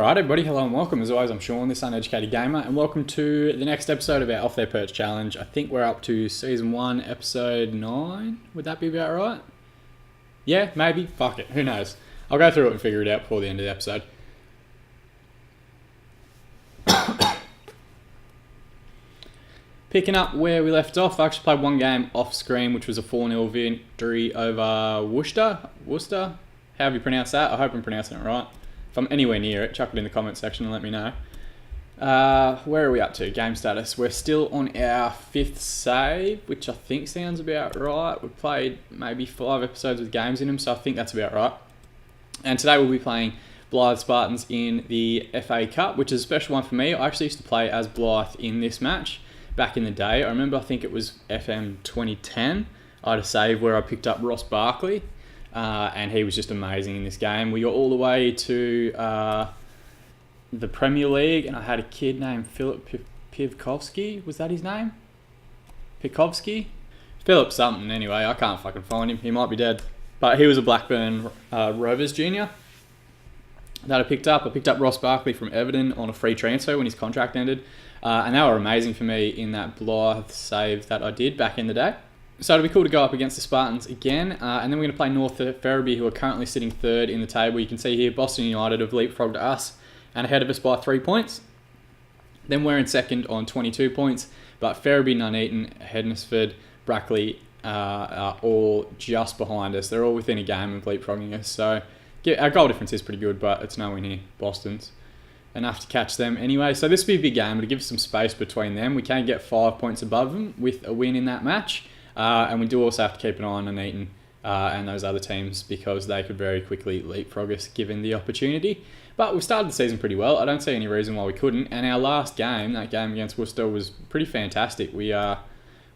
Alright everybody, hello and welcome. As always, I'm Sean, this uneducated gamer, and welcome to the next episode of our Off Their Perch challenge. I think we're up to Season 1, Episode 9. Would that be about right? Yeah, maybe. Fuck it, who knows. I'll go through it and figure it out before the end of the episode. Picking up where we left off, I actually played one game off screen, which was a 4-0 victory over Worcester? How have you pronounced that? I hope I'm pronouncing it right. If I'm anywhere near it, chuck it in the comment section and let me know. Where are we up to? Game status. We're still on our 5th save, which I think sounds about right. We've played maybe 5 episodes with games in them, so I think that's about right. And today we'll be playing Blythe Spartans in the FA Cup, which is a special one for me. I actually used to play as Blythe in this match back in the day. I remember, I think it was FM2016. I had a save where I picked up Ross Barkley. And he was just amazing in this game. We got all the way to the Premier League, and I had a kid named Philip Pivkovsky. Was that his name? Pikovsky? Philip something, anyway. I can't fucking find him. He might be dead. But he was a Blackburn Rovers junior that I picked up. I picked up Ross Barkley from Everton on a free transfer when his contract ended. And they were amazing for me in that Blythe save that I did back in the day. So it'll be cool to go up against the Spartans again, and then we're going to play North Ferriby, who are currently sitting 3rd in the table. You can see here Boston United have leapfrogged us and ahead of us by 3 points. Then we're in 2nd on 22 points, but Ferriby, Nuneaton, Hednesford, Brackley are all just behind us. They're all within a game of leapfrogging us, so our goal difference is pretty good, but it's nowhere near Boston's. Enough to catch them anyway. So this will be a big game. It'll give us some space between them. We can get 5 points above them with a win in that match. And we do also have to keep an eye on Nuneaton and those other teams because they could very quickly leapfrog us given the opportunity. But we started the season pretty well. I don't see any reason why we couldn't. And our last game, that game against Worcester, was pretty fantastic. We're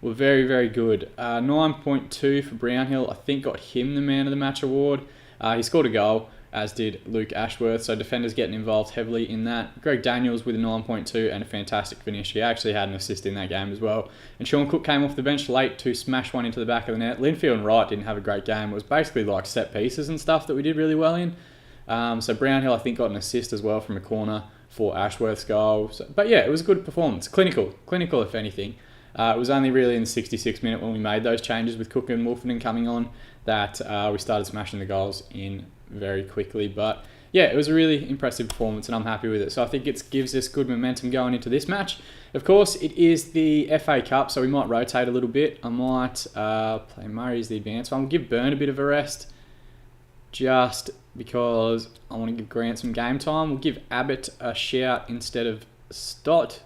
very, very good. 9.2 for Brownhill. I think got him the Man of the Match award. He scored a goal, as did Luke Ashworth. So defenders getting involved heavily in that. Greg Daniels with a 9.2 and a fantastic finish. He actually had an assist in that game as well. And Sean Cook came off the bench late to smash one into the back of the net. Linfield and Wright didn't have a great game. It was basically like set pieces and stuff that we did really well in. So Brownhill, I think, got an assist as well from a corner for Ashworth's goal. But yeah, it was a good performance. Clinical if anything. It was only really in the 66th minute when we made those changes with Cook and Wolfenden coming on that we started smashing the goals in very quickly. But yeah, it was a really impressive performance and I'm happy with it. So I think it gives us good momentum going into this match. Of course, it is the FA Cup, so we might rotate a little bit. I might play Murray as the advanced one. We'll give Byrne a bit of a rest just because I want to give Grant some game time. We'll give Abbott a shout instead of Stott.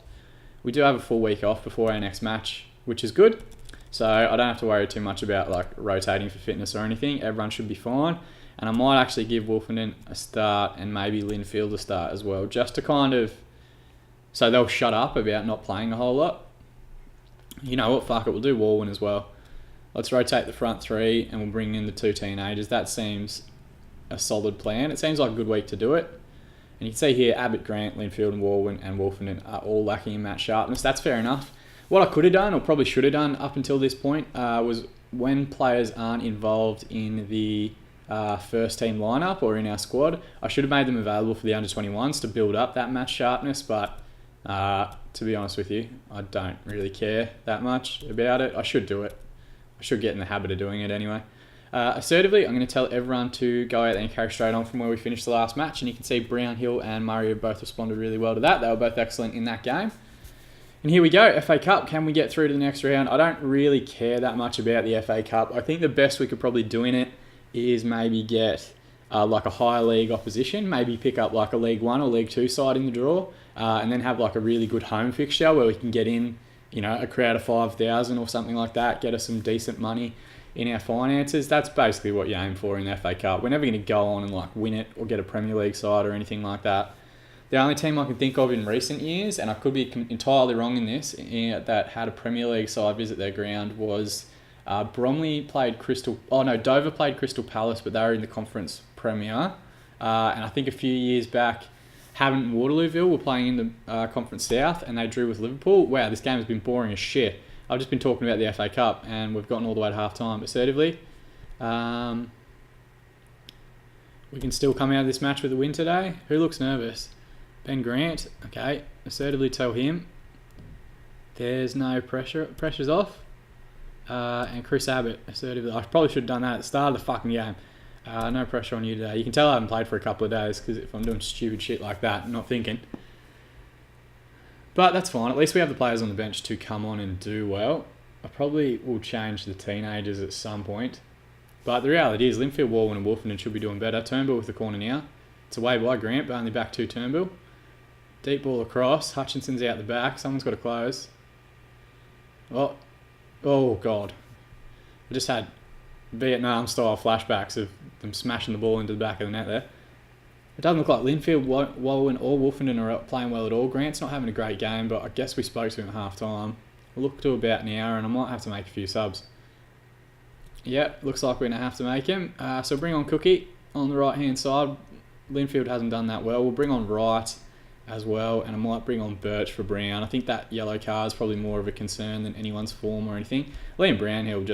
We do have a full week off before our next match, which is good. So I don't have to worry too much about like rotating for fitness or anything. Everyone should be fine. And I might actually give Wolfenden a start and maybe Linfield a start as well, just to kind of... So they'll shut up about not playing a whole lot. You know what, fuck it, we'll do Walwyn as well. Let's rotate the front 3 and we'll bring in the 2 teenagers. That seems a solid plan. It seems like a good week to do it. And you can see here, Abbott, Grant, Linfield and Wolfenden are all lacking in match sharpness. That's fair enough. What I could have done, or probably should have done up until this point, was when players aren't involved in the first team lineup or in our squad, I should have made them available for the under-21s to build up that match sharpness, but to be honest with you, I don't really care that much about it. I should do it. I should get in the habit of doing it anyway. Assertively, I'm going to tell everyone to go out there and carry straight on from where we finished the last match, and you can see Brownhill and Murray have both responded really well to that. They were both excellent in that game. And here we go, FA Cup. Can we get through to the next round? I don't really care that much about the FA Cup. I think the best we could probably do in it is maybe get like a higher league opposition, maybe pick up like a League 1 or League 2 side in the draw, and then have like a really good home fixture where we can get in, you know, a crowd of 5,000 or something like that, get us some decent money in our finances. That's basically what you aim for in the FA Cup. We're never going to go on and like win it or get a Premier League side or anything like that. The only team I can think of in recent years, and I could be entirely wrong in this, that had a Premier League side visit their ground was... Dover played Crystal Palace, but they were in the Conference Premier. And I think a few years back, Havant and Waterlooville were playing in the Conference South, and they drew with Liverpool. Wow, this game has been boring as shit. I've just been talking about the FA Cup, and we've gotten all the way to half-time assertively. We can still come out of this match with a win today. Who looks nervous? Ben Grant, okay, assertively tell him there's no pressure. Pressure's off. And Chris Abbott, assertively. I probably should have done that at the start of the fucking game. No pressure on you today. You can tell I haven't played for a couple of days because if I'm doing stupid shit like that, I'm not thinking. But that's fine. At least we have the players on the bench to come on and do well. I probably will change the teenagers at some point. But the reality is Linfield, Walwyn and Wolfenden should be doing better. Turnbull with the corner now. It's away by Grant, but only back to Turnbull. Deep ball across. Hutchinson's out the back. Someone's got to close. Oh, God. I just had Vietnam-style flashbacks of them smashing the ball into the back of the net there. It doesn't look like Linfield, Walwyn or Wolfenden are playing well at all. Grant's not having a great game, but I guess we spoke to him at half-time. We'll look to about an hour, and I might have to make a few subs. Yep, looks like we're going to have to make him. So bring on Cookie on the right-hand side. Linfield hasn't done that well. We'll bring on Wright as well, and I might bring on Perch for Brown. I think that yellow card is probably more of a concern than anyone's form or anything. Liam Brownhill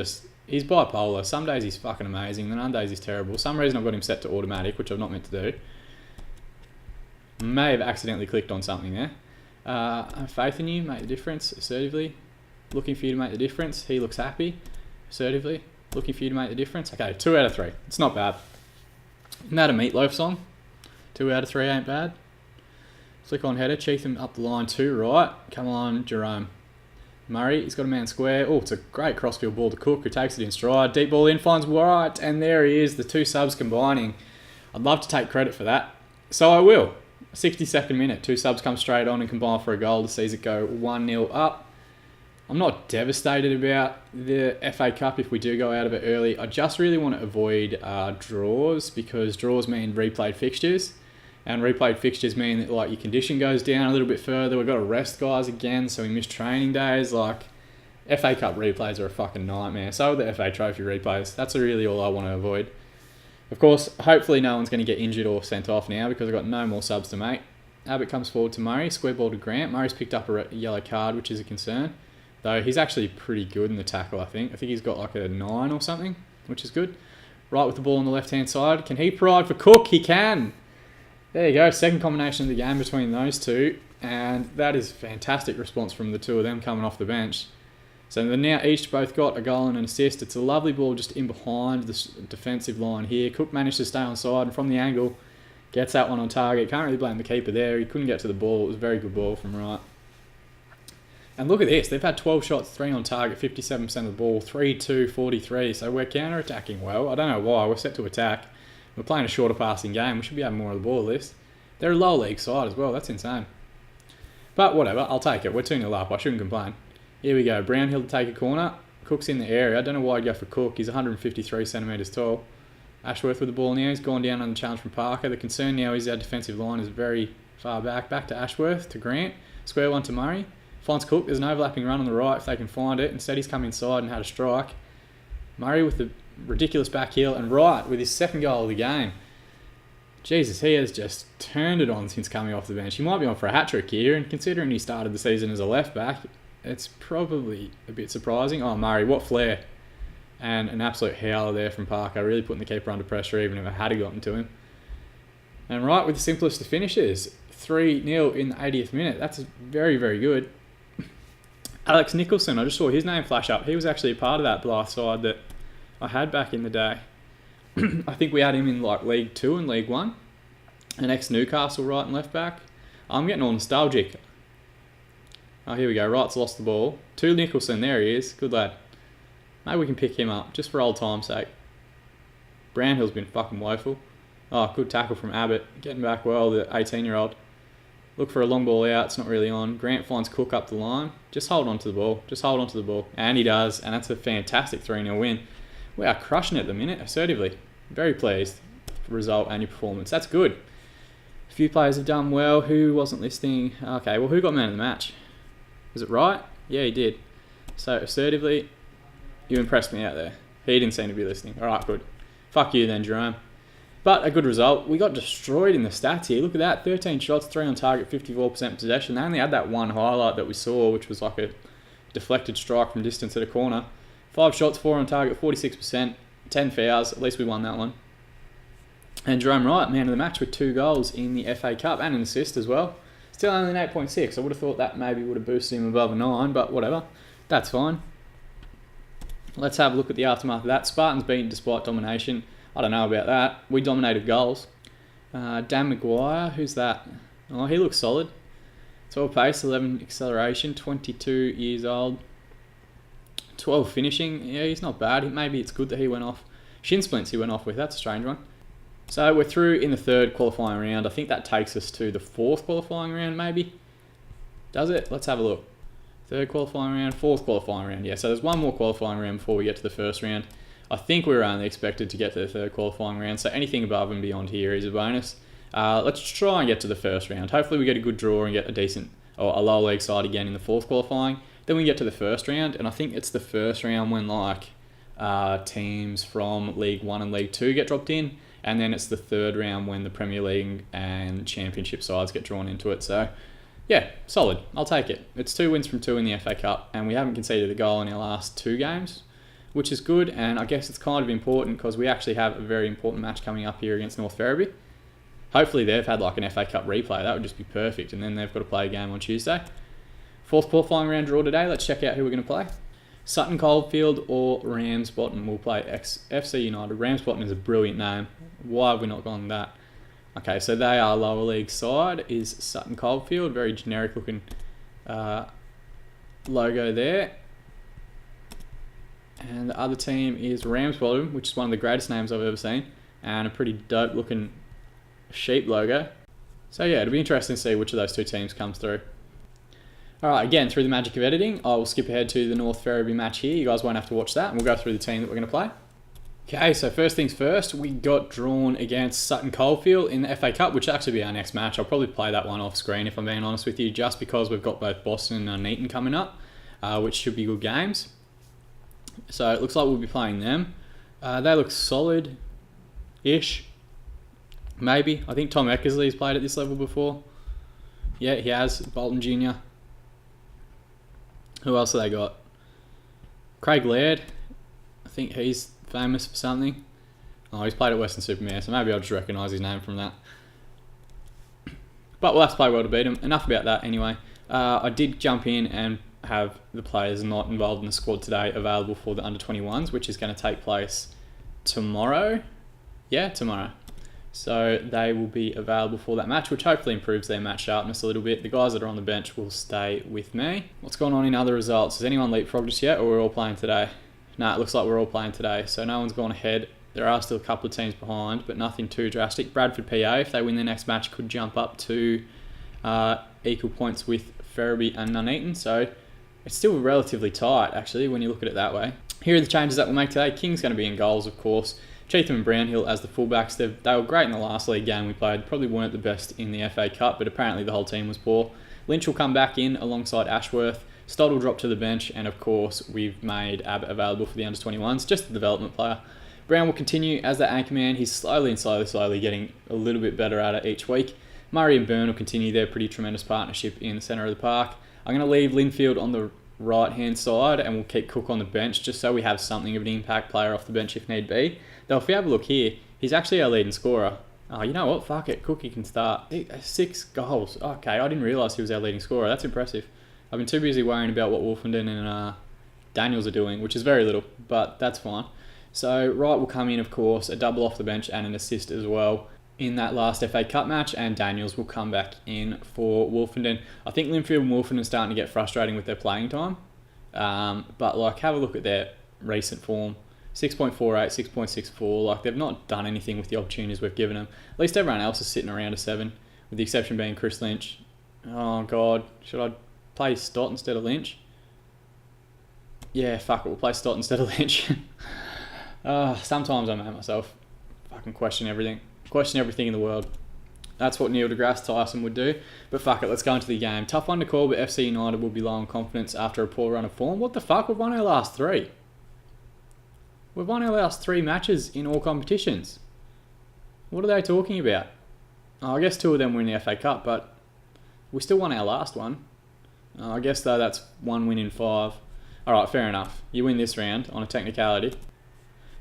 he's bipolar. Some days he's fucking amazing, then other days he's terrible. For some reason I've got him set to automatic, which I've not meant to do. May have accidentally clicked on something there. I have faith in you, make the difference, assertively. Looking for you to make the difference. He looks happy, assertively. Looking for you to make the difference. Okay, 2 out of 3. It's not bad. Isn't that a Meatloaf song? 2 out of 3 ain't bad. Flick on header, Cheatham up the line to right. Come on, Jerome. Murray, he's got a man square. Oh, it's a great crossfield ball to Cook, who takes it in stride. Deep ball in, finds White, and there he is, the 2 subs combining. I'd love to take credit for that, so I will. 62nd minute, 2 subs come straight on and combine for a goal to sees it go 1-0 up. I'm not devastated about the FA Cup if we do go out of it early. I just really want to avoid draws, because draws mean replayed fixtures. And replayed fixtures mean that like your condition goes down a little bit further. We've got to rest guys again, so we miss training days. Like, FA Cup replays are a fucking nightmare. So are the FA Trophy replays. That's really all I want to avoid. Of course, hopefully no one's going to get injured or sent off now, because I've got no more subs to make. Abbott comes forward to Murray. Square ball to Grant. Murray's picked up a yellow card, which is a concern. Though he's actually pretty good in the tackle, I think. I think he's got like a 9 or something, which is good. Right with the ball on the left-hand side. Can he provide for Cook? He can. There you go, second combination of the game between those two, and that is fantastic response from the two of them coming off the bench. So they're now each both got a goal and an assist. It's a lovely ball just in behind the defensive line here. Cook managed to stay on side, and from the angle, gets that one on target. Can't really blame the keeper there. He couldn't get to the ball. It was a very good ball from Wright. And look at this. They've had 12 shots, 3 on target, 57% of the ball, 3-2, 43. So we're counter-attacking well. I don't know why. We're set to attack. We're playing a shorter passing game. We should be having more of the ball at least. They're a lower league side as well. That's insane. But whatever. I'll take it. We're 2-0 up. I shouldn't complain. Here we go. Brownhill to take a corner. Cook's in the area. I don't know why I'd go for Cook. He's 153 centimetres tall. Ashworth with the ball now. He's gone down on the challenge from Parker. The concern now is our defensive line is very far back. Back to Ashworth, to Grant. Square one to Murray. Finds Cook. There's an overlapping run on the right if they can find it. Instead, he's come inside and had a strike. Murray with the ridiculous back heel, and Wright with his second goal of the game. Jesus, he has just turned it on since coming off the bench. He might be on for a hat-trick here, and considering he started the season as a left-back, it's probably a bit surprising. Oh, Murray, what flair. And an absolute howler there from Parker, really putting the keeper under pressure even if it had gotten to him. And Wright with the simplest of finishes. 3-0 in the 80th minute. That's very, very good. Alex Nicholson, I just saw his name flash up. He was actually a part of that Blythe side that I had back in the day. I think we had him in like League 2 and League 1. An ex-Newcastle right and left back. I'm getting all nostalgic. Oh, here we go. Wright's lost the ball. To Nicholson. There he is. Good lad. Maybe we can pick him up, just for old time's sake. Brownhill's been fucking woeful. Oh, good tackle from Abbott. Getting back well, the 18-year-old. Look for a long ball out. It's not really on. Grant finds Cook up the line. Just hold on to the ball. Just hold on to the ball. And he does. And that's a fantastic 3-0 win. We are crushing it at the minute, assertively. Very pleased with the result and your performance. That's good. A few players have done well. Who wasn't listening? Okay, well, who got man of the match? Was it Wright? Yeah, he did. So, assertively, you impressed me out there. He didn't seem to be listening. All right, good. Fuck you then, Jerome. But a good result. We got destroyed in the stats here. Look at that. 13 shots, 3 on target, 54% possession. They only had that one highlight that we saw, which was like a deflected strike from distance at a corner. 5 shots, 4 on target, 46%. 10 fouls. At least we won that one. And Jerome Wright, man of the match with 2 goals in the FA Cup and an assist as well. Still only an 8.6. I would have thought that maybe would have boosted him above a 9, but whatever. That's fine. Let's have a look at the aftermath of that. Spartans beaten despite domination. I don't know about that. We dominated goals. Dan Maguire, who's that? Oh, he looks solid. 12 pace, 11 acceleration, 22 years old. 12 finishing. Yeah, he's not bad. Maybe it's good that he went off. Shin splints he went off with. That's a strange one. So we're through in the 3rd qualifying round. I think that takes us to the 4th qualifying round, maybe. Does it? Let's have a look. 3rd qualifying round, 4th qualifying round. Yeah, so there's one more qualifying round before we get to the 1st round. I think we were only expected to get to the 3rd qualifying round, so anything above and beyond here is a bonus. Let's try and get to the 1st round. Hopefully we get a good draw and get a decent, or a lower league side again in the 4th qualifying. Then we get to the 1st round, and I think it's the 1st round when teams from League 1 and League 2 get dropped in, and then it's the 3rd round when the Premier League and Championship sides get drawn into it. So yeah, solid. I'll take it. It's 2 wins from 2 in the FA Cup, and we haven't conceded a goal in our last 2 games, which is good, and I guess it's kind of important because we actually have a very important match coming up here against North Ferriby. Hopefully they've had like an FA Cup replay. That would just be perfect, and then they've got to play a game on Tuesday. 4th qualifying round draw today. Let's check out who we're going to play. Sutton Coldfield or Ramsbottom. We'll play FC United. Ramsbottom is a brilliant name. Why have we not gone that? Okay, so they are lower league side, is Sutton Coldfield. Very generic looking logo there. And the other team is Ramsbottom, which is one of the greatest names I've ever seen, and a pretty dope looking sheep logo. So yeah, it'll be interesting to see which of those 2 teams comes through. Alright, again, through the magic of editing, I will skip ahead to the North Ferriby match here. You guys won't have to watch that, and we'll go through the team that we're going to play. Okay, so first things first, we got drawn against Sutton Coldfield in the FA Cup, which will actually be our next match. I'll probably play that one off screen if I'm being honest with you, just because we've got both Boston and Nuneaton coming up, which should be good games. So it looks like we'll be playing them. They look solid-ish. Maybe. I think Tom Eckersley's played at this level before. Yeah, he has. Bolton Jr. Who else have they got? Craig Laird. I think he's famous for something. Oh, he's played at Western-super-Mare, so maybe I'll just recognise his name from that. But we'll have to play well to beat him. Enough about that anyway. I did jump in and have the players not involved in the squad today available for the under-21s, which is going to take place tomorrow. Yeah, tomorrow. So they will be available for that match, which hopefully improves their match sharpness a little bit. The guys that are on the bench will stay with me. What's going on in other results? Has anyone leapfrogged us yet, or we're all playing today? No, it looks like we're all playing today, so no one's gone ahead. There are still a couple of teams behind, but nothing too drastic. Bradford PA, if they win their next match, could jump up to equal points with Ferriby and Nuneaton, so it's still relatively tight, actually, when you look at it that way. Here are the changes that we'll make today. King's going to be in goals, of course. Cheatham and Brownhill as the fullbacks. They were great in the last league game we played. Probably weren't the best in the FA Cup, but apparently the whole team was poor. Lynch will come back in alongside Ashworth. Stott will drop to the bench, and of course we've made Abbott available for the under-21s, just a development player. Brown will continue as the anchor man. He's slowly getting a little bit better at it each week. Murray and Byrne will continue their pretty tremendous partnership in the centre of the park. I'm going to leave Linfield on the right-hand side, and we'll keep Cook on the bench just so we have something of an impact player off the bench if need be. Though if we have a look here, he's actually our leading scorer. Oh, you know what? Fuck it. Cookie can start. 6 goals. Okay, I didn't realise he was our leading scorer. That's impressive. I've been too busy worrying about what Wolfenden and Daniels are doing, which is very little, but that's fine. So Wright will come in, of course, a double off the bench and an assist as well in that last FA Cup match, and Daniels will come back in for Wolfenden. I think Linfield and Wolfenden are starting to get frustrating with their playing time, but like have a look at their recent form. 6.48, 6.64, like they've not done anything with the opportunities we've given them. At least everyone else is sitting around a 7, with the exception being Chris Lynch. Oh God, should I play Stott instead of Lynch? Yeah, fuck it, we'll play Stott instead of Lynch. Sometimes I make myself fucking question everything in the world. That's what Neil deGrasse Tyson would do. But fuck it, let's go into the game. Tough one to call, but FC United will be low on confidence after a poor run of form. What the fuck? We've won our last 3. We've won our last 3 matches in all competitions. What are they talking about? Oh, I guess 2 of them were in the FA Cup, but we still won our last one. I guess though that's 1 win in 5. Alright, fair enough. You win this round on a technicality.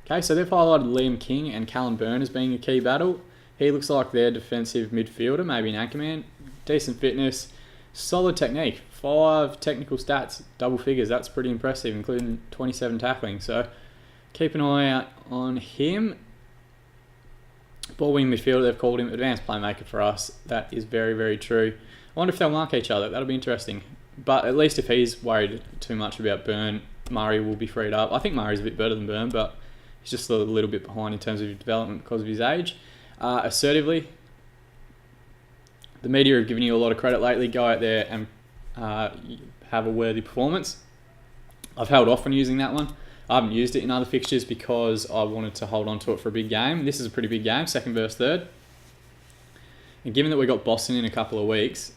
Okay, so they've highlighted Liam King and Callum Byrne as being a key battle. He looks like their defensive midfielder, maybe an anchorman. Decent fitness, solid technique. 5 technical stats, double figures. That's pretty impressive, including 27 tackling. So keep an eye out on him. Ball winning midfielder, they've called him advanced playmaker for us. That is very, very true. I wonder if they'll mark each other. That'll be interesting. But at least if he's worried too much about Byrne, Murray will be freed up. I think Murray's a bit better than Byrne, but he's just a little bit behind in terms of his development because of his age. Assertively, the media have given you a lot of credit lately. Go out there and have a worthy performance. I've held off on using that one. I haven't used it in other fixtures because I wanted to hold on to it for a big game. This is a pretty big game, second versus third. And given that we got Boston in a couple of weeks,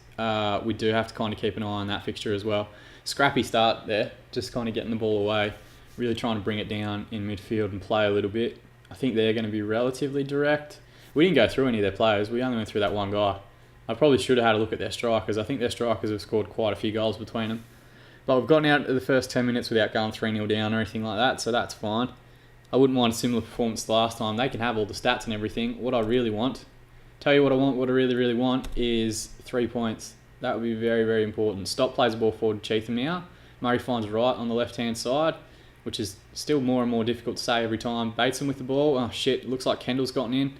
we do have to kind of keep an eye on that fixture as well. Scrappy start there, just kind of getting the ball away, really trying to bring it down in midfield and play a little bit. I think they're going to be relatively direct. We didn't go through any of their players. We only went through that one guy. I probably should have had a look at their strikers. I think their strikers have scored quite a few goals between them. But we've gotten out of the first 10 minutes without going 3-0 down or anything like that, so that's fine. I wouldn't mind a similar performance to last time. They can have all the stats and everything. What I really want, tell you what I want, what I really, really want is 3 points. That would be very, very important. Stop plays the ball forward to Cheatham now. Murray finds right on the left-hand side, which is still more and more difficult to say every time. Bateson with the ball. Oh, shit. Looks like Kendall's gotten in.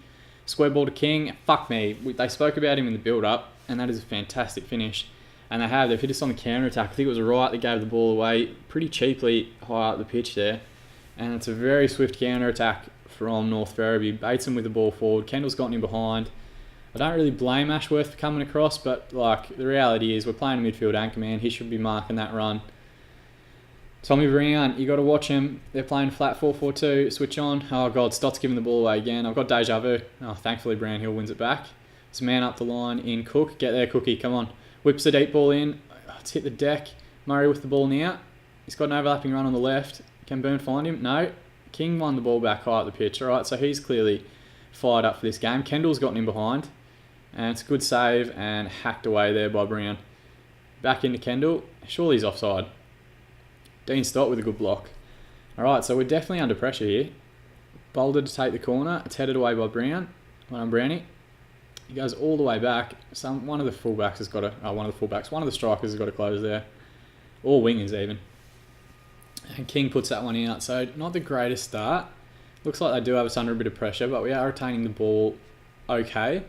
Square ball to King. Fuck me. They spoke about him in the build-up, and that is a fantastic finish. And they've hit us on the counter-attack. I think it was Wright that gave the ball away pretty cheaply high up the pitch there. And it's a very swift counter-attack from North Ferriby. Bateson with the ball forward. Kendall's gotten in behind. I don't really blame Ashworth for coming across, but like the reality is we're playing a midfield anchorman. He should be marking that run. Tommy Brown, you got to watch him. They're playing flat 4-4-2. Switch on. Oh, God, Stott's giving the ball away again. I've got deja vu. Oh, thankfully, Brownhill wins it back. It's a man up the line in Cook. Get there, Cookie. Come on. Whips the deep ball in. It's hit the deck. Murray with the ball now. He's got an overlapping run on the left. Can Byrne find him? No. King won the ball back high up the pitch. All right, so he's clearly fired up for this game. Kendall's gotten him behind. And it's a good save and hacked away there by Brown. Back into Kendall. Surely he's offside. Dean Stott with a good block. Alright, so we're definitely under pressure here. Boulder to take the corner. It's headed away by Brown. Well done, Brownie. He goes all the way back. One of the strikers has got to close there. Or wingers even. And King puts that one out. So not the greatest start. Looks like they do have us under a bit of pressure, but we are retaining the ball okay.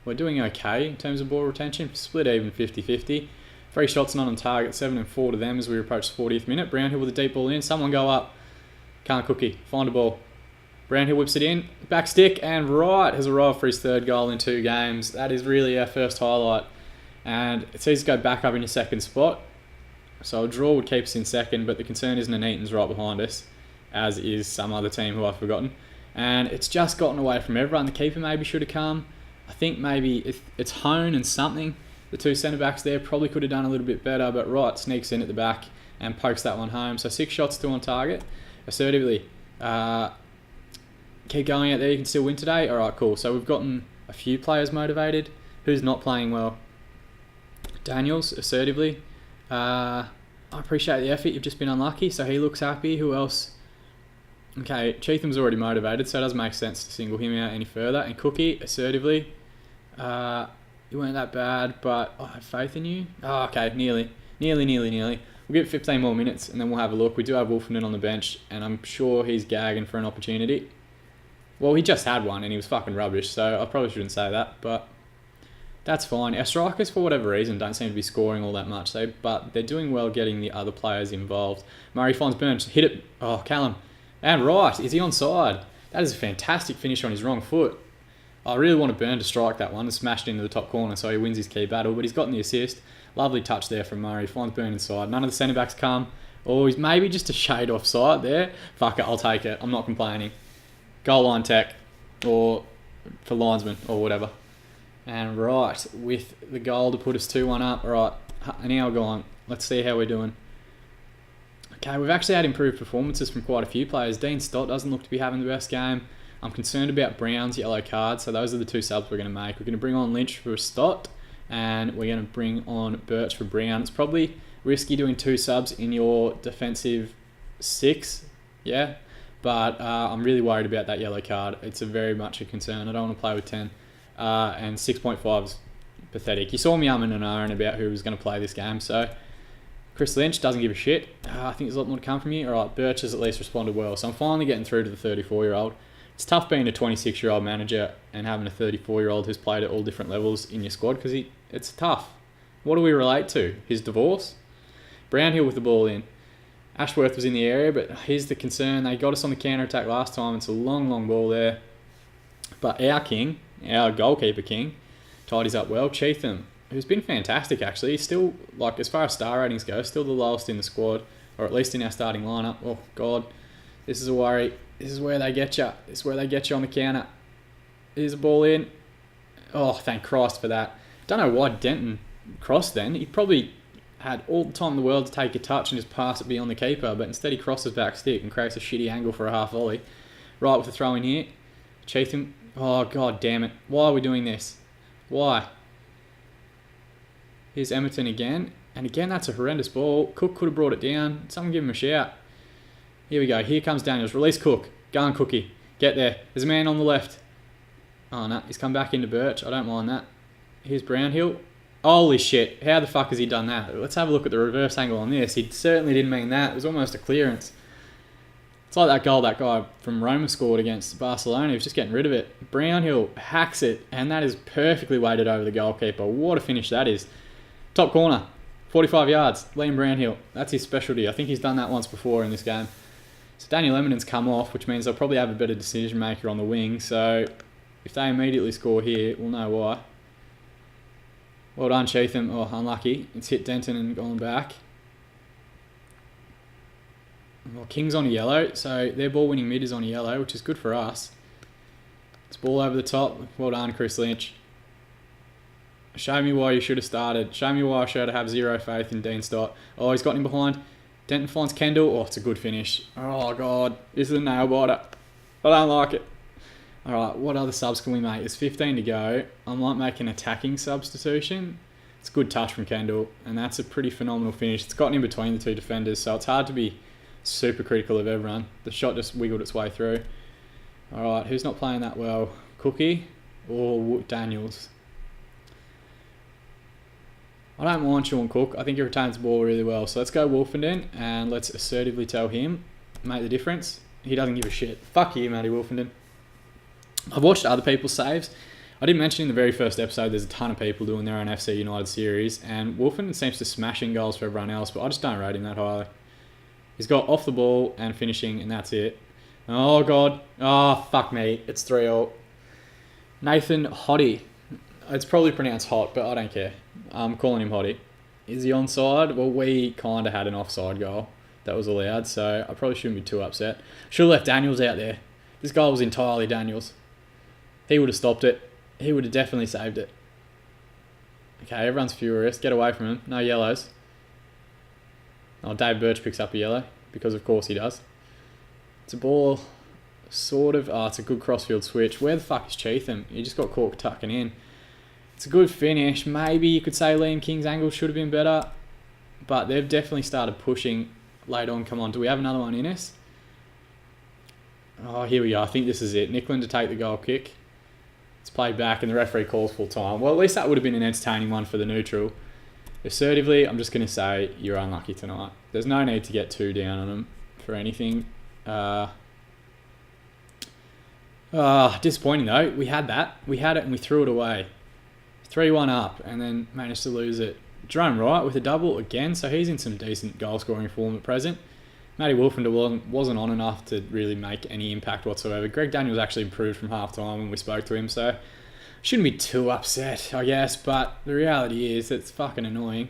We're doing okay in terms of ball retention. Split even 50-50. 3 shots not on target, 7 and 4 to them as we approach the 40th minute. Brownhill with a deep ball in. Someone go up. Can't Cookie. Find a ball. Brownhill whips it in. Back stick, and Wright has arrived for his 3rd goal in 2 games. That is really our first highlight. And it seems to go back up in your 2nd spot. So a draw would keep us in 2nd, but the concern is Nuneaton's right behind us, as is some other team who I've forgotten. And it's just gotten away from everyone. The keeper maybe should have come. I think maybe it's Hone and something. The 2 centre-backs there probably could have done a little bit better, but Wright sneaks in at the back and pokes that one home. So 6 shots, 2 on target. Assertively. Keep going out there. You can still win today. All right, cool. So we've gotten a few players motivated. Who's not playing well? Daniels, assertively. I appreciate the effort. You've just been unlucky, so he looks happy. Who else? Okay, Cheatham's already motivated, so it doesn't make sense to single him out any further. And Cookie, assertively. You weren't that bad, but I have faith in you. Oh, okay, nearly. We'll give it 15 more minutes, and then we'll have a look. We do have Wolfenden on the bench, and I'm sure he's gagging for an opportunity. Well, he just had one, and he was fucking rubbish, so I probably shouldn't say that, but that's fine. Our strikers, for whatever reason, don't seem to be scoring all that much, but they're doing well getting the other players involved. Murray finds Burns. Hit it. Oh, Callum. And right. Is he onside? That is a fantastic finish on his wrong foot. I really want Burn to strike that one and smash it into the top corner so he wins his key battle, but he's gotten the assist. Lovely touch there from Murray. Finds Burn inside. None of the centre-backs come. Or he's maybe just a shade offside there. Fuck it, I'll take it. I'm not complaining. Goal line tech. Or for linesman or whatever. And right, with the goal to put us 2-1 up. Right, an hour gone. Let's see how we're doing. Okay, we've actually had improved performances from quite a few players. Dean Stott doesn't look to be having the best game. I'm concerned about Brown's yellow card, so those are the 2 subs we're going to make. We're going to bring on Lynch for Stott, and we're going to bring on Perch for Brown. It's probably risky doing 2 subs in your defensive 6, yeah, But I'm really worried about that yellow card. It's very much a concern. I don't want to play with 10. And 6.5 is pathetic. You saw me umming and ahhing about who was going to play this game. So Chris Lynch doesn't give a shit. I think there's a lot more to come from you. All right, Perch has at least responded well. So I'm finally getting through to the 34-year-old. It's tough being a 26-year-old manager and having a 34-year-old who's played at all different levels in your squad because it's tough. What do we relate to? His divorce? Brownhill with the ball in. Ashworth was in the area, but here's the concern. They got us on the counter-attack last time. It's a long, long ball there. But our king, our goalkeeper king, tidies up well. Cheatham, who's been fantastic actually. He's still, like, as far as star ratings go, still the lowest in the squad, or at least in our starting lineup. Oh, God. This is a worry. This is where they get you. This is where they get you on the counter. Here's a ball in. Oh, thank Christ for that. Don't know why Denton crossed then. He probably had all the time in the world to take a touch and just pass it beyond the keeper, but instead he crosses back stick and creates a shitty angle for a half volley. Right with the throw in here. Cheatham. Oh, God damn it. Why are we doing this? Why? Here's Emerton again. And again, that's a horrendous ball. Cook could have brought it down. Someone give him a shout. Here we go. Here comes Daniels. Release Cook. Go on, Cookie. Get there. There's a man on the left. Oh, no. He's come back into Perch. I don't mind that. Here's Brownhill. Holy shit. How the fuck has he done that? Let's have a look at the reverse angle on this. He certainly didn't mean that. It was almost a clearance. It's like that goal that guy from Roma scored against Barcelona. He was just getting rid of it. Brownhill hacks it, and that is perfectly weighted over the goalkeeper. What a finish that is. Top corner. 45 yards. Liam Brownhill. That's his specialty. I think he's done that once before in this game. So Daniel Eminen's come off, which means they'll probably have a better decision maker on the wing. So if they immediately score here, we'll know why. Well done, Cheatham. Oh, unlucky. It's hit Denton and gone back. Well, King's on a yellow, so their ball-winning mid is on a yellow, which is good for us. It's ball over the top. Well done, Chris Lynch. Show me why you should have started. Show me why I should have zero faith in Dean Stott. Oh, he's got him behind. Denton finds Kendall. Oh, it's a good finish. Oh, God. This is a nail-biter. I don't like it. All right, what other subs can we make? There's 15 to go. I might make an attacking substitution. It's a good touch from Kendall, and that's a pretty phenomenal finish. It's gotten in between the two defenders, so it's hard to be super critical of everyone. The shot just wiggled its way through. All right, who's not playing that well? Cookie or Daniels? I don't mind Sean Cook. I think he retains the ball really well. So let's go Wolfenden, and let's assertively tell him, make the difference. He doesn't give a shit. Fuck you, Matty Wolfenden. I've watched other people's saves. I didn't mention in the very first episode there's a ton of people doing their own FC United series, and Wolfenden seems to smash in goals for everyone else, but I just don't rate him that highly. He's got off the ball and finishing, and that's it. Oh, God. Oh, fuck me. It's 3-0. Nathan Hottie. It's probably pronounced hot, but I don't care. I'm calling him Hottie. Is he onside? Well, we kind of had an offside goal that was allowed, so I probably shouldn't be too upset. Should have left Daniels out there. This goal was entirely Daniels. He would have stopped it. He would have definitely saved it. Okay, everyone's furious. Get away from him. No yellows. Oh, Dave Birch picks up a yellow, because of course he does. It's a ball, sort of. Oh, it's a good crossfield switch. Where the fuck is Cheatham? He just got caught tucking in. It's a good finish. Maybe you could say Liam King's angle should have been better, but they've definitely started pushing late on. Come on, do we have another one in us? Oh, here we go. I think this is it. Nicklin to take the goal kick. It's played back and the referee calls full time. Well, at least that would have been an entertaining one for the neutral. Assertively, I'm just going to say you're unlucky tonight. There's no need to get too down on them for anything. Disappointing though. We had that. We had it and we threw it away. 3-1 up and then managed to lose it. Jerome Wright with a double again, so he's in some decent goal scoring form at present. Matty Wolfenden wasn't on enough to really make any impact whatsoever. Greg Daniels actually improved from half time when we spoke to him, so shouldn't be too upset, I guess, but the reality is it's fucking annoying.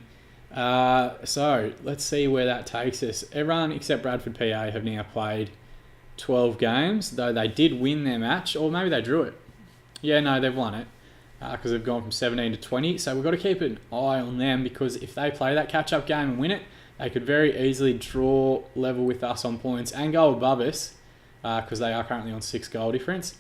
So let's see where that takes us. Everyone except Bradford PA have now played 12 games, though they did win their match, or maybe they drew it. Yeah, no, they've won it because they've gone from 17 to 20, so we've got to keep an eye on them because if they play that catch-up game and win it, they could very easily draw level with us on points and go above us because they are currently on 6 goal difference.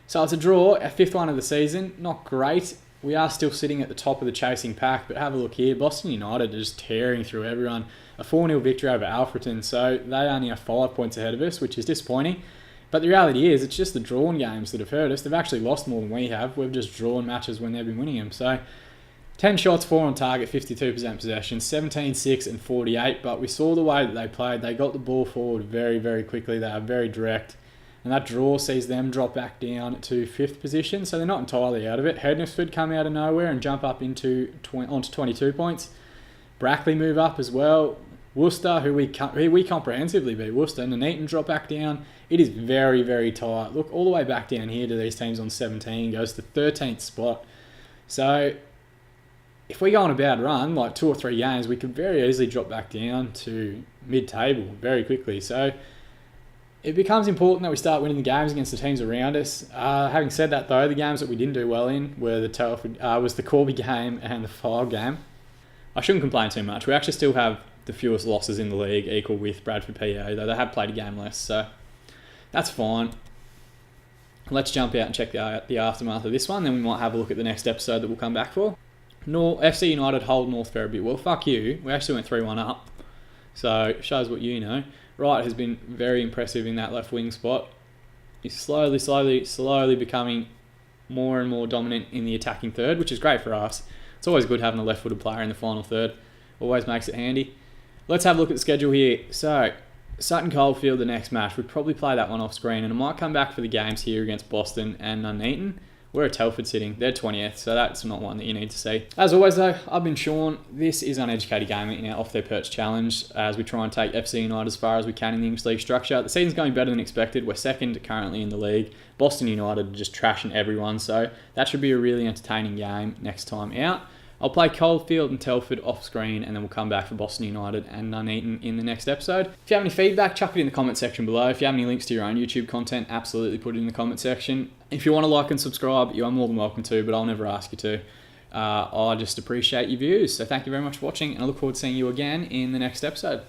So it's a draw, our 5th one of the season. Not great. we are still sitting at the top of the chasing pack, but have a look here. Boston United are just tearing through everyone. A 4-0 victory over Alfreton, so they only are 5 points ahead of us, which is disappointing. But the reality is, it's just the drawn games that have hurt us. They've actually lost more than we have. We've just drawn matches when they've been winning them. So 10 shots, 4 on target, 52% possession, 17, 6 and 48. But we saw the way that they played. They got the ball forward very, very quickly. They are very direct. And that draw sees them drop back down to 5th position. So they're not entirely out of it. Hednesford come out of nowhere and jump up onto 22 points. Brackley move up as well. Worcester, who we comprehensively beat Worcester, and Nuneaton drop back down. It is very, very tight. Look all the way back down here to these teams on 17, goes to 13th spot. So if we go on a bad run, like 2 or 3 games, we could very easily drop back down to mid-table very quickly. So it becomes important that we start winning the games against the teams around us. Having said that, though, the games that we didn't do well in were was the Corby game and the Fyle game. I shouldn't complain too much. We actually still have the fewest losses in the league, equal with Bradford PA, though they have played a game less, so that's fine. Let's jump out and check the aftermath of this one, then we might have a look at the next episode that we'll come back for. FC United hold North Ferriby. Well, fuck you. We actually went 3-1 up, so it shows what you know. Wright has been very impressive in that left wing spot. He's slowly becoming more and more dominant in the attacking third, which is great for us. It's always good having a left-footed player in the final third. Always makes it handy. Let's have a look at the schedule here. So, Sutton Coldfield, the next match. We'd probably play that one off screen, and I might come back for the games here against Boston and Nuneaton. We're at Telford sitting. They're 20th, so that's not one that you need to see. As always, though, I've been Sean. This is Uneducated Gaming in our Off Their Perch challenge as we try and take FC United as far as we can in the English League structure. The season's going better than expected. We're second currently in the league. Boston United are just trashing everyone, so that should be a really entertaining game next time out. I'll play Coldfield and Telford off screen, and then we'll come back for Boston United and Nuneaton in the next episode. If you have any feedback, chuck it in the comment section below. If you have any links to your own YouTube content, absolutely put it in the comment section. If you want to like and subscribe, you are more than welcome to, but I'll never ask you to. I just appreciate your views. So thank you very much for watching, and I look forward to seeing you again in the next episode.